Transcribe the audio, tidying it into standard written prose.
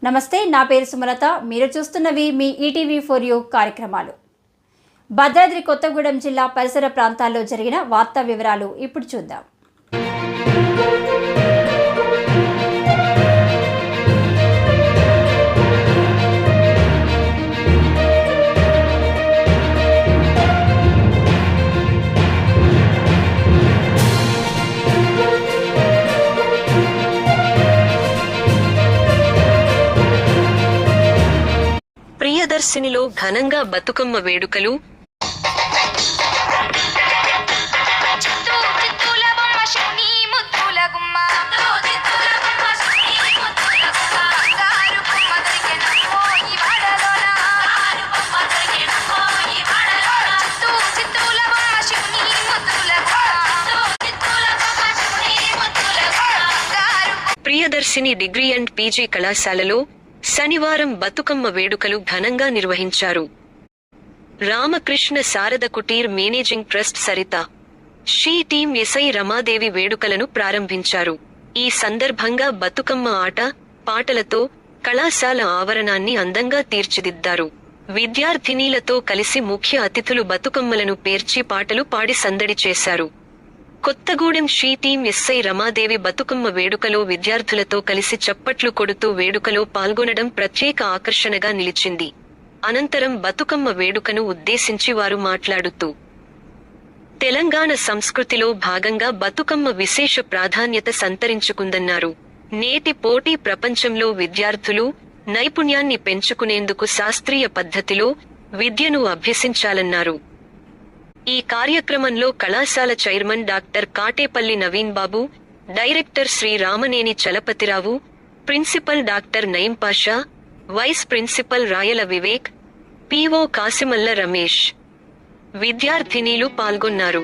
నమస్తే, నా పేరు సుమలత. మీరు చూస్తున్నవి మీ ఈటీవీ ఫర్ యూ కార్యక్రమాలు. భద్రాద్రి కొత్తగూడెం జిల్లా పరిసర ప్రాంతాల్లో జరిగిన వార్తా వివరాలు ఇప్పుడు చూద్దాం. ప్రియదర్శినిలో ఘనంగా బతుకమ్మ వేడుకలు. ప్రియదర్శిని డిగ్రీ అండ్ పీజీ కళాశాలలో శనివారం బతుకమ్మ వేడుకలు ఘనంగా నిర్వహించారు. Ramakrishna Sharada Kutir managing trust Saritha she team SI Ramadevi వేడుకలను ప్రారంభించారు. ఈ సందర్భంగా బతుకమ్మ ఆట పాటలతో కళాశాల ఆవరణాన్ని అందంగా తీర్చిదిద్దారు. విద్యార్థినీలతో కలిసి ముఖ్య అతిథులు బతుకమ్మలను పేర్చి పాటలు పాడి సందడి చేశారు. Kothagudem she team SI Ramadevi Bathukamma వేడుకలో విద్యార్థులతో కలిసి చప్పట్లు కొడుతూ వేడుకలో పాల్గొనడం ప్రత్యేక ఆకర్షణగా నిలిచింది. అనంతరం బతుకమ్మ వేడుకను ఉద్దేశించి వారు మాట్లాడుతూ, తెలంగాణ సంస్కృతిలో భాగంగా బతుకమ్మ విశేష ప్రాధాన్యత సంతరించుకుందన్నారు. నేటి పోటీ ప్రపంచంలో విద్యార్థులు నైపుణ్యాన్ని పెంచుకునేందుకు శాస్త్రీయ పద్ధతిలో విద్యను అభ్యసించాలన్నారు. ఈ కార్యక్రమంలో కళాశాల chairman doctor Katepalli Naveen Babu, director Shri Ramaneni Chalapathi Rao, principal doctor Nayeem Pasha, vice principal Rayala Vivek, PO Kasimalla Ramesh, విద్యార్థినీలు పాల్గొన్నారు.